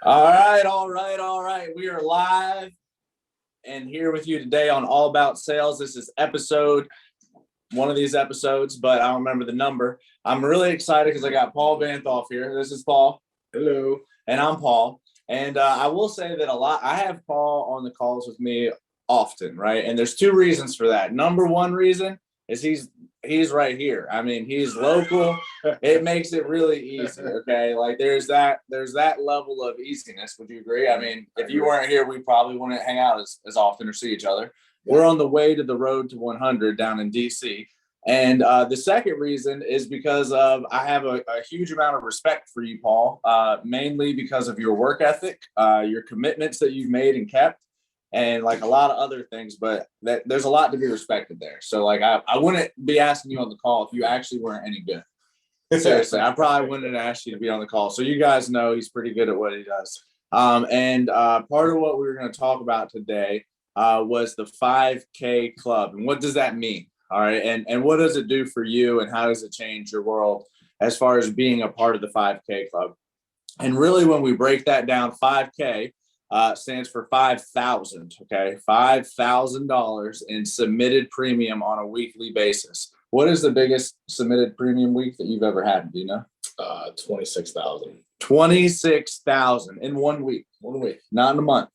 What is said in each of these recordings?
All right. We are live and here with you today on All About Sales. This is one of these episodes, but I don't remember the number. I'm really excited because I got Paul VanThof here. This is Paul. Hello. And I'm Paul. And I will say that I have Paul on the calls with me often, right? And there's two reasons for that. Number one reason is he's right here. I mean, he's local. It makes it really easy. Okay. Like there's that level of easiness. Would you agree? I mean, if you weren't here, we probably wouldn't hang out as often or see each other. We're on the way to the road to 100 down in DC. And the second reason is because I have a huge amount of respect for you, Paul, mainly because of your work ethic, your commitments that you've made and kept, and like a lot of other things, but there's a lot to be respected there. So like I wouldn't be asking you on the call if you actually weren't any good. Seriously, I probably wouldn't have asked you to be on the call. So you guys know he's pretty good at what he does. And part of what we were going to talk about today was the 5K club. And what does that mean? All right. And what does it do for you and how does it change your world as far as being a part of the 5K club? And really, when we break that down, 5K stands for 5,000. Okay. $5,000 in submitted premium on a weekly basis. What is the biggest submitted premium week that you've ever had? Do you know? 26,000. 26,000 in 1 week. 1 week. Not in a month.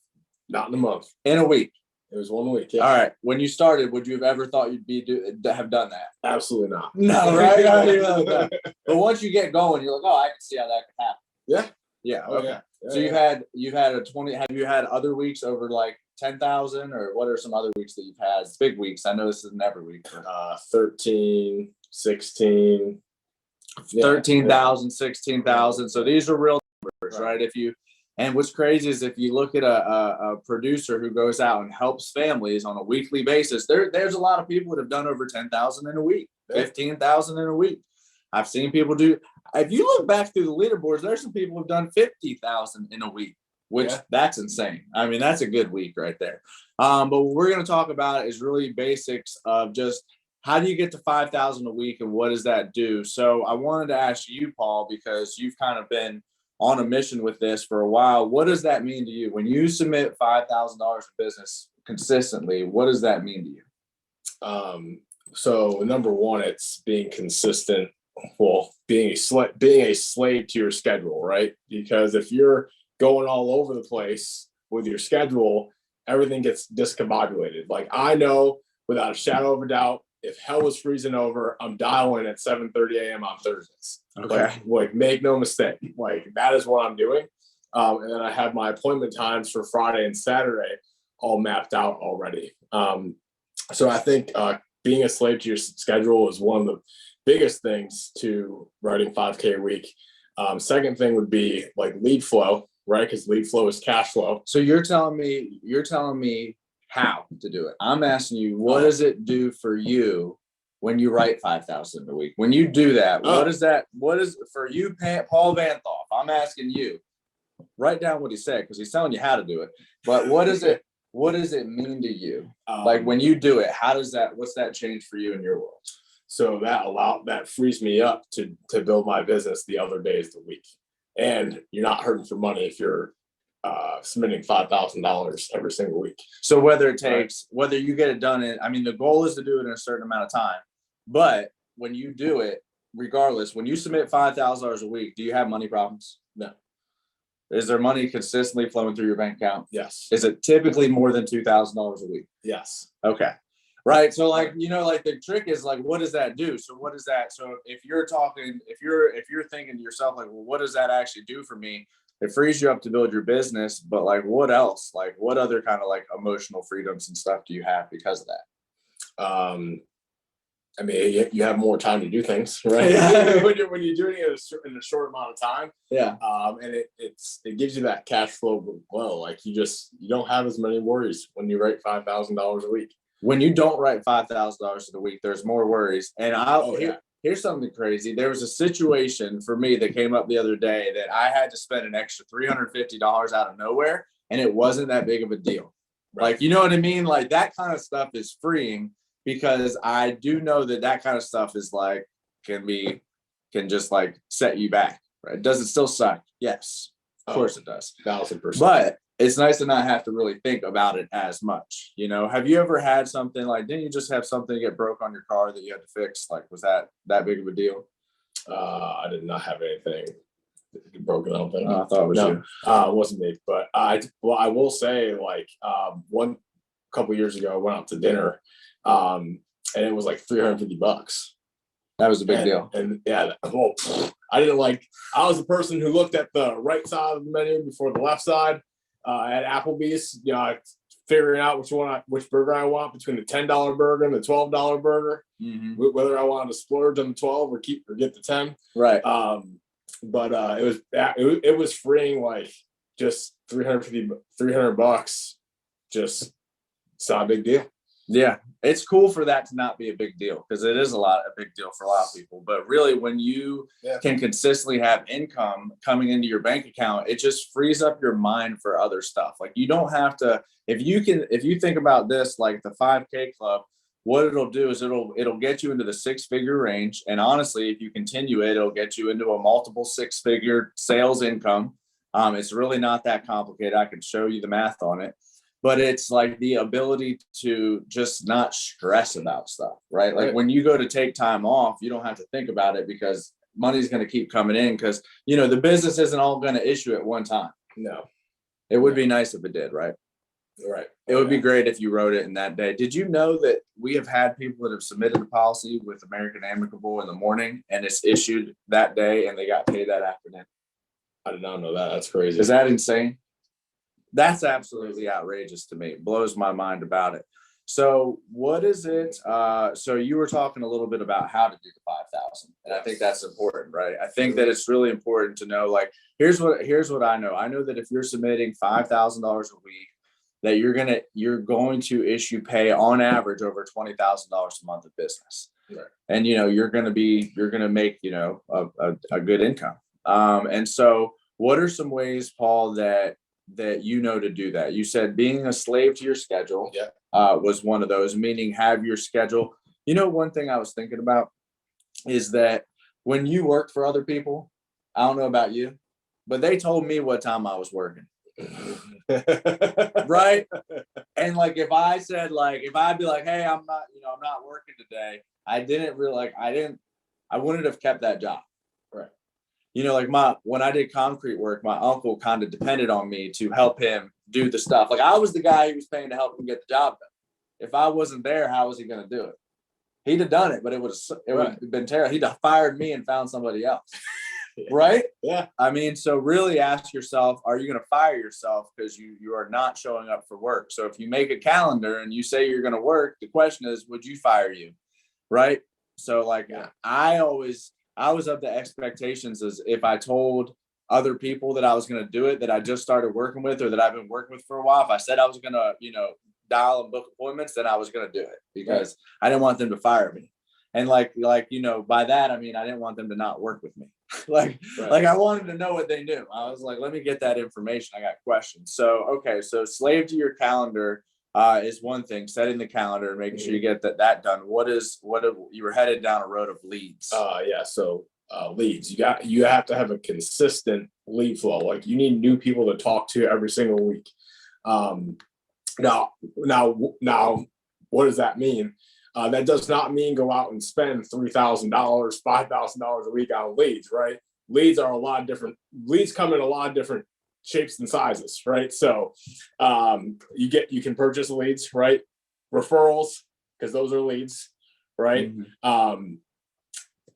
Not in a month. In a week. It was 1 week. Yeah. All right. When you started, would you have ever thought you'd have done that? Absolutely not. No, right? But once you get going, you're like, oh, I can see how that could happen. Yeah. Yeah. Oh, okay. yeah. So you've had a 20. Have you had other weeks over like 10,000, or what are some other weeks that you've had? Big weeks. I know this isn't every week. 13, 16. 13,000, 16,000. So these are real numbers, right? And what's crazy is if you look at a producer who goes out and helps families on a weekly basis, there's a lot of people that have done over 10,000 in a week, 15,000 in a week. I've seen people do. If you look back through the leaderboards, there's some people who've done 50,000 in a week, which that's insane. I mean, that's a good week right there. But what we're going to talk about is really basics of just how do you get to 5,000 a week and what does that do? So I wanted to ask you, Paul, because you've kind of been on a mission with this for a while. What does that mean to you? When you submit $5,000 for business consistently, what does that mean to you? So number one, it's being consistent. Well, being a slave to your schedule, right? Because if you're going all over the place with your schedule, everything gets discombobulated. Like I know without a shadow of a doubt, if hell was freezing over, I'm dialing at 7:30 a.m. on Thursdays. Okay. Like make no mistake. Like that is what I'm doing. And then I have my appointment times for Friday and Saturday all mapped out already. So I think being a slave to your schedule is one of the biggest things to writing 5K a week. Second thing would be like lead flow, right? Because lead flow is cash flow. So you're telling me how to do it. I'm asking you, what does it do for you when you write 5,000 a week? When you do that, what is for you, Paul VanThof? I'm asking you, write down what he said because he's telling you how to do it. But what does it mean to you? Like when you do it, what's that change for you in your world? So that frees me up to build my business the other days of the week. And you're not hurting for money if you're submitting $5,000 every single week. So whether you get it done the goal is to do it in a certain amount of time, but when you do it, regardless, when you submit $5,000 a week, do you have money problems? No. Is there money consistently flowing through your bank account? Yes. Is it typically more than $2,000 a week? Yes. Okay. Right. So the trick is like, what does that do? So what is that? So if you're thinking to yourself, like, well, what does that actually do for me? It frees you up to build your business, but like, what else? Like, what other kind of like emotional freedoms and stuff do you have because of that? You have more time to do things, right? Yeah. when you're doing it in a short amount of time. Yeah. And it gives you that cash flow flow. Like you don't have as many worries when you write $5,000 a week. When you don't write $5,000 a week, there's more worries. And here's something crazy. There was a situation for me that came up the other day that I had to spend an extra $350 out of nowhere, and it wasn't that big of a deal. Right. Like, you know what I mean? Like that kind of stuff is freeing because I do know that kind of stuff is like, can just like set you back, right? Does it still suck? Yes. Of course it does. 1000%. But it's nice to not have to really think about it as much. You know, have you ever had something like, didn't you just have something get broke on your car that you had to fix? Like, was that big of a deal? I did not have anything broken. I don't think. I thought it was you. It wasn't me. But I will say, like, one couple years ago, I went out to dinner, and it was like $350. That was a big deal. And yeah, well, I didn't like. I was the person who looked at the right side of the menu before the left side. At Applebees, you know, figuring out which burger I want between the $10 burger and the $12 burger, whether I wanted to splurge on the 12 or get the 10. Right. But it was freeing, like, just $300. Just, it's not a big deal. Yeah, it's cool for that to not be a big deal, because it is a big deal for a lot of people. But really, when you can consistently have income coming into your bank account, it just frees up your mind for other stuff. Like, you don't have to, if you think about this, like the 5K club, what it'll do is it'll get you into the 6-figure range. And honestly, if you continue it, it'll get you into a multiple 6-figure sales income. It's really not that complicated. I can show you the math on it. But it's like the ability to just not stress about stuff, right? Like, when you go to take time off, you don't have to think about it, because money's going to keep coming in, because, you know, the business isn't all going to issue at one time. No. It would be nice if it did, right? Right. It would be great if you wrote it in that day. Did you know that we have had people that have submitted a policy with American Amicable in the morning, and it's issued that day, and they got paid that afternoon? I did not know that. That's crazy. Is that insane? That's absolutely outrageous to me. It blows my mind about it. So what is it? So you were talking a little bit about how to do the 5,000, and I think that's important, right? I think that it's really important to know, like, here's what I know. I know that if you're submitting $5,000 a week, that you're going to issue pay on average over $20,000 a month of business. Right. And, you know, you're going to make, you know, a good income. And so what are some ways, Paul, that you know to do that? You said being a slave to your schedule was one of those, meaning have your schedule. You know, one thing I was thinking about is that when you work for other people, I don't know about you, but they told me what time I was working. Right. And like, if I said, like, if I'd be like, hey, I'm not working today, I wouldn't have kept that job. Right. You know, like when I did concrete work, my uncle kind of depended on me to help him do the stuff. Like, I was the guy he was paying to help him get the job done. If I wasn't there, how was he going to do it? He'd have done it, but it would have been terrible. He'd have fired me and found somebody else. Right? Yeah. I mean, so really ask yourself, are you going to fire yourself because you are not showing up for work? So if you make a calendar and you say you're going to work, the question is, would you fire you? Right? So like, I was of the expectations as if I told other people that I was going to do it, that I just started working with, or that I've been working with for a while. If I said I was going to, you know, dial and book appointments, then I was going to do it, because I didn't want them to fire me. And like, you know, by that, I mean, I didn't want them to not work with me. Like I wanted to know what they knew. I was like, let me get that information. I got questions. So, okay. So slave to your calendar is one thing, setting the calendar, making sure you get that done. You were headed down a road of leads. So leads, you have to have a consistent lead flow. Like, you need new people to talk to every single week. Now, what does that mean? That does not mean go out and spend $3,000, $5,000 a week on leads, right? Leads are a lot of different. Leads come in a lot of different shapes and sizes, right? So you can purchase leads, right? Referrals, because those are leads, right? Mm-hmm.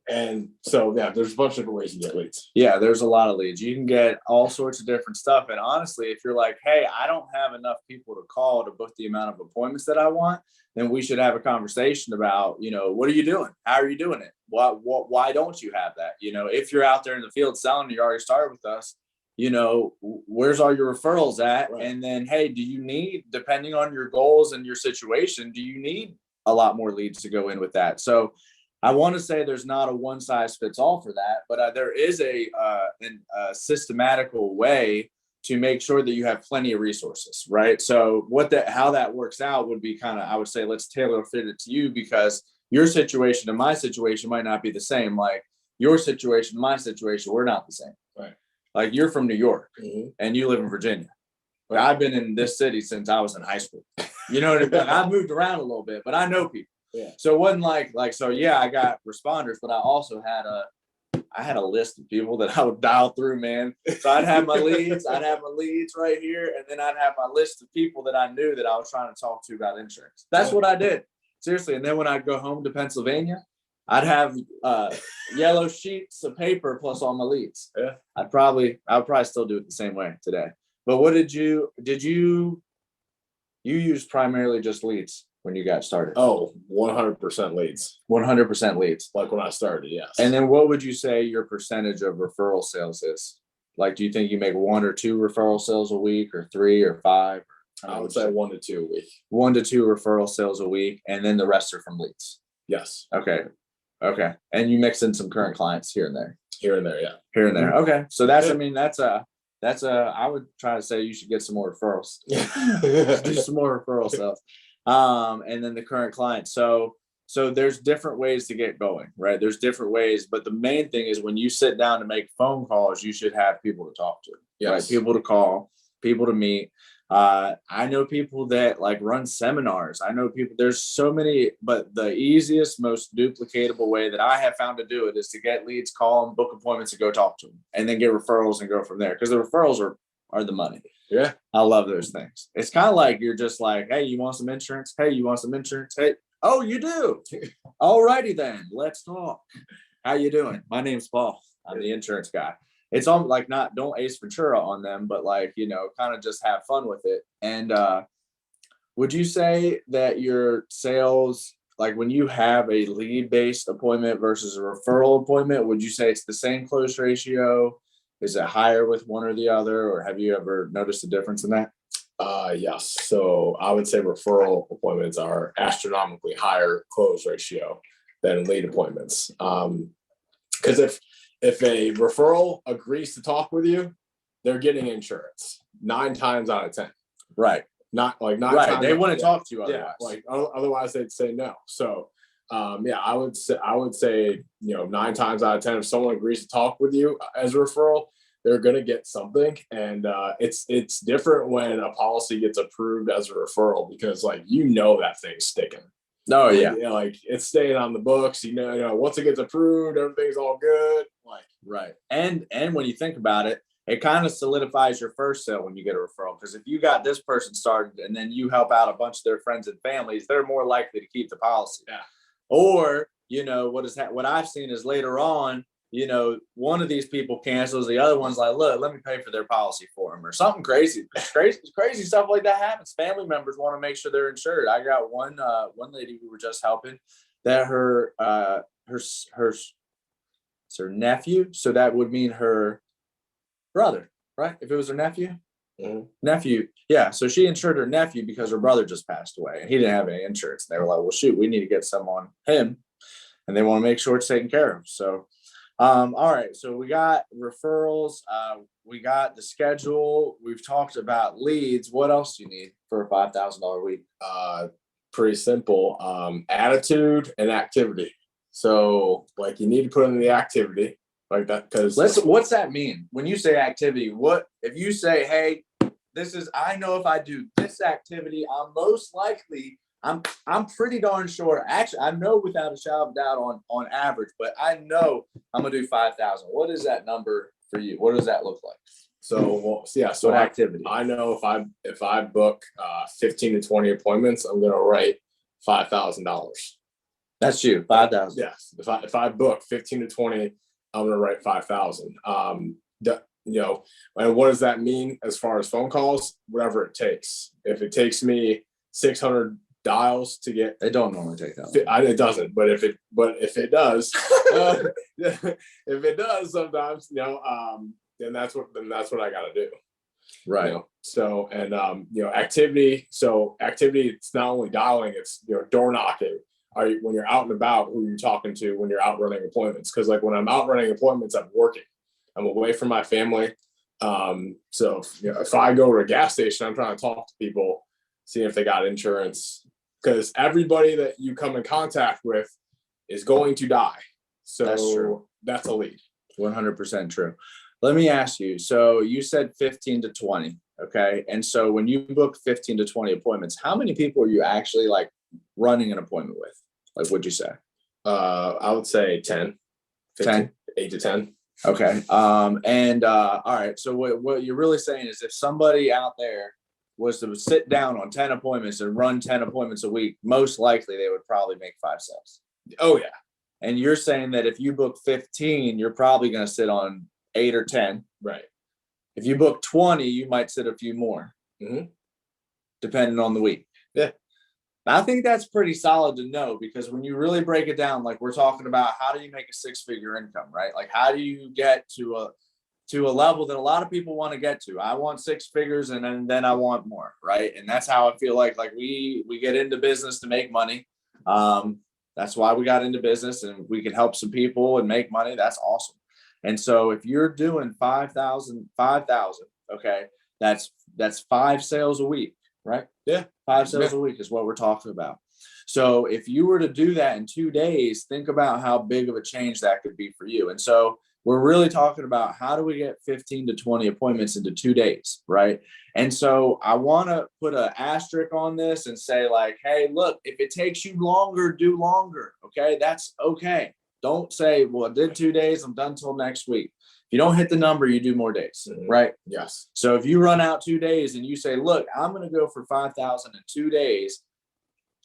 And so, there's a bunch of different ways to get leads. Yeah, there's a lot of leads. You can get all sorts of different stuff. And honestly, if you're like, hey, I don't have enough people to call to book the amount of appointments that I want, then we should have a conversation about, you know, what are you doing? How are you doing it? Why don't you have that? You know, if you're out there in the field selling, you already started with us, you know, where's all your referrals at? Right. And then, hey, do you need, depending on your goals and your situation, do you need a lot more leads to go in with that? So I want to say there's not a one size fits all for that, but there is a systematical way to make sure that you have plenty of resources, right? So how that works out would be kind of, I would say, let's tailor fit it to you, because your situation and my situation might not be the same. Like, your situation and my situation, we're not the same. Right. Like you're from New York Mhm. and you live in Virginia. But I've been in this city since I was in high school. You know what I mean? Like, I've moved around a little bit, but I know people. Yeah. So it wasn't like so yeah, I got responders, but I also had a list of people that I would dial through, man. So I'd have my leads right here, and then I'd have my list of people that I knew that I was trying to talk to about insurance. That's what I did. Seriously. And then when I'd go home to Pennsylvania, I'd have yellow sheets of paper plus all my leads. Yeah. I would probably still do it the same way today. But what did you use primarily just leads when you got started? Oh, 100% leads. 100% leads. Like when I started, yes. And then what would you say your percentage of referral sales is? Like, do you think you make 1 or 2 referral sales a week, or 3 or 5? I would say 1 to 2 a week. 1 to 2 referral sales a week, and then the rest are from leads. Yes. Okay. And you mix in some current clients here and there. Here and there, yeah. Here and there. Okay. So that's, I mean, that's I would try to say you should get some more referrals. Do some more referral sales. And then the current clients. So there's different ways to get going, right? There's different ways, but the main thing is when you sit down to make phone calls, you should have people to talk to. Yes. Right? People to call, people to meet. I know people that like run seminars. I know people, there's so many, but the easiest, most duplicatable way that I have found to do it is to get leads, call them, book appointments, and go talk to them, and then get referrals and go from there. Because the referrals are the money. Yeah. I love those things. It's kind of like you're just like, hey, you want some insurance? Hey, you want some insurance? Hey, oh, you do. All righty then. Let's talk. How you doing? My name's Paul. I'm the insurance guy. It's all like, not don't Ace Ventura on them, but like, you know, kind of just have fun with it. And would you say that your sales, like when you have a lead-based appointment versus a referral appointment, would you say it's the same close ratio? Is it higher with one or the other, or have you ever noticed a difference in that? Yes. So I would say referral appointments are astronomically higher close ratio than lead appointments. Because if a referral agrees to talk with you, they're getting insurance 9 times out of 10. Right. Not like 9 right. times. They want to talk to you otherwise. otherwise. Yeah. Like otherwise they'd say no. So yeah, I would say, you know, 9 times out of 10, if someone agrees to talk with you as a referral, they're going to get something. And it's different when a policy gets approved as a referral, because like, you know, that thing's sticking. Oh yeah. You know, like it's staying on the books, you know, once it gets approved, everything's all good. Like, right. And when you think about it, it kind of solidifies your first sale when you get a referral. Because if you got this person started and then you help out a bunch of their friends and families, they're more likely to keep the policy. Yeah. Or, you know, what I've seen is later on, you know, one of these people cancels, the other one's like, look, let me pay for their policy for them, or something crazy. Crazy stuff like that happens. Family members want to make sure they're insured. I got one lady we were just helping that her nephew. So that would mean her brother, right? If it was her nephew. mm-hmm. Nephew. Yeah. So she insured her nephew because her brother just passed away and he didn't have any insurance. And they were like, well, shoot, we need to get some on him. And they want to make sure it's taken care of. So, all right. So we got referrals. We got the schedule. We've talked about leads. What else do you need for a $5,000 week? Pretty simple. Attitude and activity. So like you need to put in the activity like that. Because what's that mean? When you say activity, what if you say, hey, I know if I do this activity, I'm most likely, I'm pretty darn sure. Actually, I know without a shadow of a doubt on average, but I know I'm gonna do 5,000. What is that number for you? What does that look like? So yeah. So activity. I know if I book 15 to 20 appointments, I'm gonna write $5,000. That's you, 5,000. Yes. If I book 15 to 20, I'm gonna write 5,000. You know, and what does that mean as far as phone calls? Whatever it takes. If it takes me 600 dials to get, it don't normally take that long. It doesn't, but if it does, if it does sometimes, you know, then that's what I got to do. Right. You know? So, and you know, activity. So activity, it's not only dialing, it's, you know, door knocking. When you're out and about, who you're talking to when you're out running appointments. Because like when I'm out running appointments, I'm working. I'm away from my family. So you know, if I go to a gas station, I'm trying to talk to people, see if they got insurance. Because everybody that you come in contact with is going to die. So that's true. That's a lead. 100% true. Let me ask you. So you said 15 to 20. Okay. And so when you book 15 to 20 appointments, how many people are you actually like running an appointment with? Like, what'd you say? I would say 10, 15, 10? 8 to 10. Okay. All right. So what you're really saying is if somebody out there was to sit down on 10 appointments and run 10 appointments a week, most likely they would probably make 5 sales. Oh yeah. And you're saying that if you book 15, you're probably going to sit on 8 or 10. Right. If you book 20, you might sit a few more, depending on the week. Yeah. I think that's pretty solid to know, because when you really break it down, like we're talking about, how do you make a 6-figure income, right? Like, how do you get to a level that a lot of people want to get to? I want 6 figures, and then I want more, right? And that's how I feel like we get into business to make money. That's why we got into business, and we can help some people and make money. That's awesome. And so if you're doing 5,000, okay, that's 5 sales a week, right? Yeah. 5 sales a week is what we're talking about. So if you were to do that in 2 days, think about how big of a change that could be for you. And so we're really talking about, how do we get 15 to 20 appointments into 2 days, right? And so I want to put an asterisk on this and say, like, hey, look, if it takes you longer, do longer. Okay. That's okay. Don't say, well, I did 2 days, I'm done till next week. If you don't hit the number, you do more days, right? Yes. So if you run out 2 days and you say, look, I'm going to go for 5,000 in 2 days.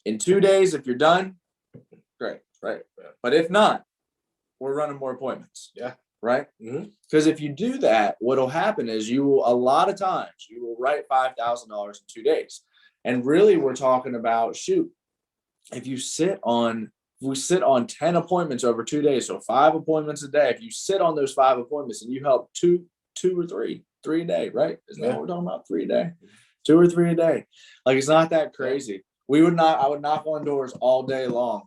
In 2 days, if you're done, great, right? But if not, we're running more appointments. Yeah. Right? Because if you do that, what'll happen is a lot of times you will write $5,000 in 2 days. And really, we're talking about, if we sit on 10 appointments over 2 days, so 5 appointments a day. If you sit on those 5 appointments and you help two or three a day, right? Isn't that what we're talking about? 3 a day, 2 or 3 a day. Like, it's not that crazy. I would knock on doors all day long.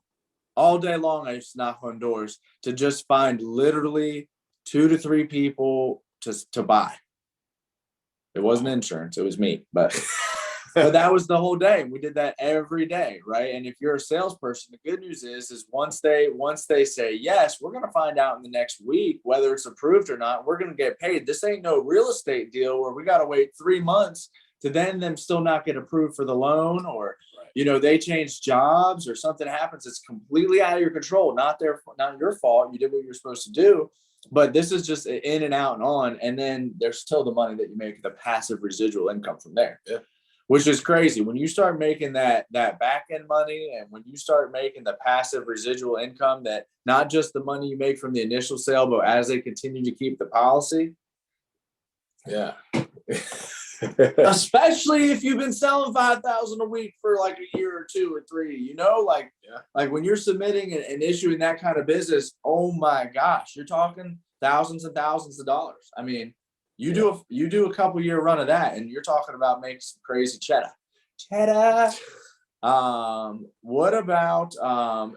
All day long, I used to knock on doors to just find literally 2 to 3 people to buy. It wasn't insurance, it was me, but that was the whole day. We did that every day, right? And if you're a salesperson, the good news is once they say yes, we're going to find out in the next week whether it's approved or not. We're going to get paid. This ain't no real estate deal where we got to wait 3 months to then them still not get approved for the loan, or they change jobs or something happens. It's completely out of your control, not your fault. You did what you're supposed to do. But this is just in and out and on. And then there's still the money that you make, the passive residual income from there. Yeah. Which is crazy. When you start making that back end money, and when you start making the passive residual income, that not just the money you make from the initial sale, but as they continue to keep the policy. Yeah. Especially if you've been selling 5,000 a week for like a year or 2 or 3, like when you're submitting and issuing that kind of business, oh my gosh, you're talking thousands and thousands of dollars. I mean, you do a couple year run of that, and you're talking about making some crazy cheddar. What about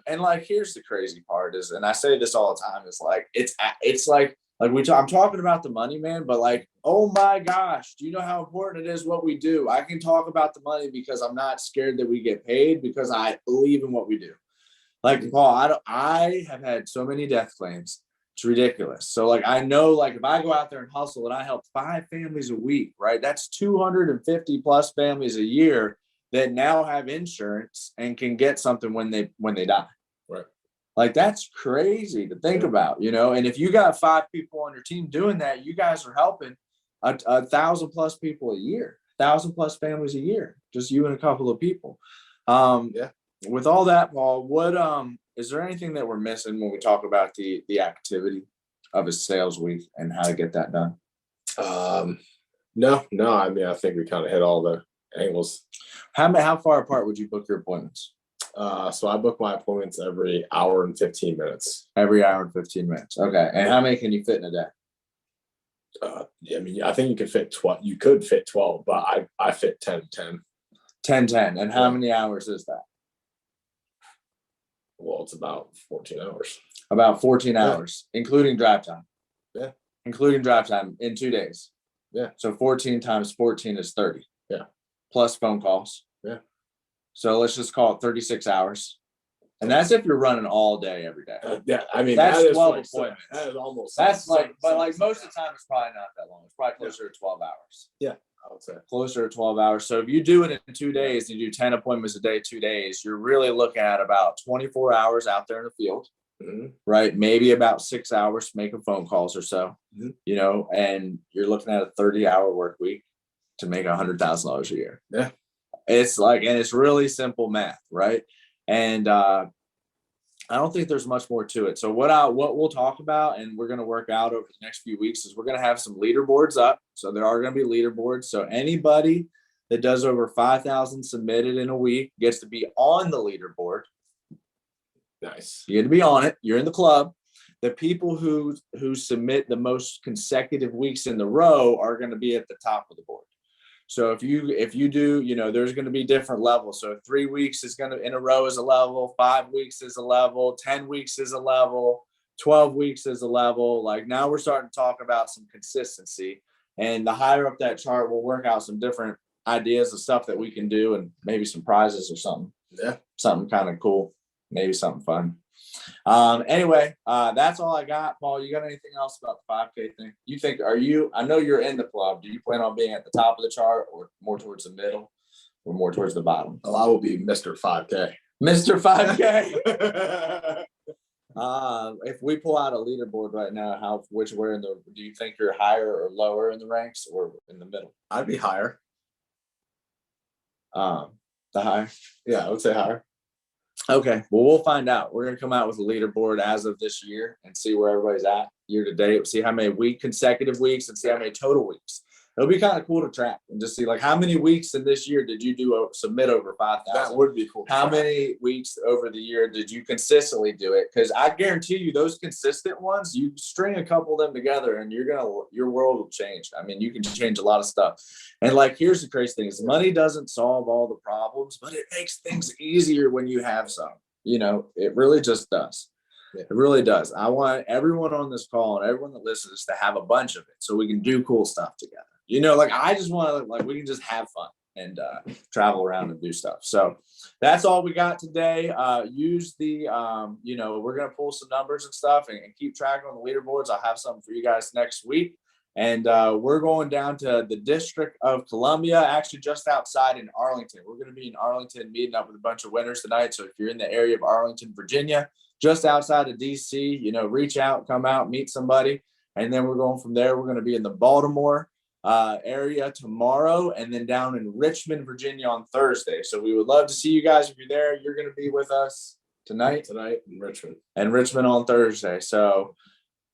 and like, here's the crazy part is, and I say this all the time, is like it's like I'm talking about the money, man, but like, oh my gosh, do you know how important it is what we do? I can talk about the money because I'm not scared that we get paid, because I believe in what we do. Like, Paul, I have had so many death claims. It's ridiculous. So like, I know, like, if I go out there and hustle and I help 5 families a week, right? That's 250 plus families a year that now have insurance and can get something when they die. Right. Like, that's crazy to think about, and if you got 5 people on your team doing that, you guys are helping 1,000 plus people a year, 1,000 plus families a year, just you and a couple of people. With all that, Paul, what is there anything that we're missing when we talk about the activity of a sales week and how to get that done? No. I mean, I think we kind of hit all the angles. How far apart would you book your appointments? So I book my appointments every hour and 15 minutes. Every hour and 15 minutes. Okay. And how many can you fit in a day? I mean, I think you could fit 12. You could fit 12, but I fit 10. 10. And how many hours is that? Well, it's about 14 hours. About 14 hours, including drive time. Yeah. Including drive time in 2 days. Yeah. So 14 times 14 is 30. Yeah. Plus phone calls. Yeah. So let's just call it 36 hours. And that's if you're running all day every day. Yeah, I mean That's that is 12 like, appointments. That is almost. That's like, but like most of the time, it's probably not that long. It's probably closer to 12 hours. Yeah, I would say Closer to 12 hours. So if you do it in 2 days, you do 10 appointments a day, 2 days, you're really looking at about 24 hours out there in the field, right? Maybe about 6 hours making phone calls or so, you know, and you're looking at a 30-hour work week to make $100,000 a year. Yeah. It's like, and it's really simple math, right? And I don't think there's much more to it. So what we'll talk about, and we're going to work out over the next few weeks, is we're going to have some leaderboards up. So there are going to be leaderboards. So anybody that does over 5,000 submitted in a week gets to be on the leaderboard. Nice. You get to be on it. You're in the club. The people who submit the most consecutive weeks in the row are going to be at the top of the board. So if you do, you know, there's going to be different levels. So 3 weeks is going to in a row is a level, 5 weeks is a level, 10 weeks is a level, 12 weeks is a level. Like now we're starting to talk about some consistency, and the higher up that chart, we'll work out some different ideas of stuff that we can do, and maybe some prizes or something. Yeah, something kind of cool, maybe something fun. Anyway, that's all I got. Paul, you got anything else about the 5K thing? You think, I know you're in the club. Do you plan on being at the top of the chart, or more towards the middle, or more towards the bottom? well, I will be Mr. 5K. Mr. 5K. If we pull out a leaderboard right now, do you think you're higher or lower in the ranks, or in the middle? I'd be higher. The higher? Yeah, I would say higher. Okay, well, we'll find out. We're going to come out with a leaderboard as of this year and see where everybody's at year to date. See how many consecutive weeks, and see how many total weeks. It'll be kind of cool to track and just see, like, how many weeks in this year did you submit over 5,000? That would be cool. How many weeks over the year did you consistently do it? Because I guarantee you, those consistent ones, you string a couple of them together, and your world will change. I mean, you can change a lot of stuff. And like, here's the crazy thing: is money doesn't solve all the problems, but it makes things easier when you have some. You know, it really just does. It really does. I want everyone on this call and everyone that listens to have a bunch of it, so we can do cool stuff together. You know, like, I just want to, like, we can just have fun and travel around and do stuff. So that's all we got today. Use the, you know, we're going to pull some numbers and stuff, and keep track on the leaderboards. I'll have something for you guys next week. And we're going down to the District of Columbia, actually just outside in Arlington. We're going to be in Arlington meeting up with a bunch of winners tonight. So if you're in the area of Arlington, Virginia, just outside of DC, you know, reach out, come out, meet somebody. And then we're going from there. We're going to be in the Baltimore area tomorrow, and then down in Richmond, Virginia on Thursday. So we would love to see you guys. If you're there, you're going to be with us tonight in Richmond, and Richmond on Thursday. So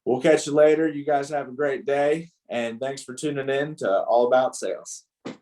we'll catch you later. You guys have a great day, and thanks for tuning in to All About Sales.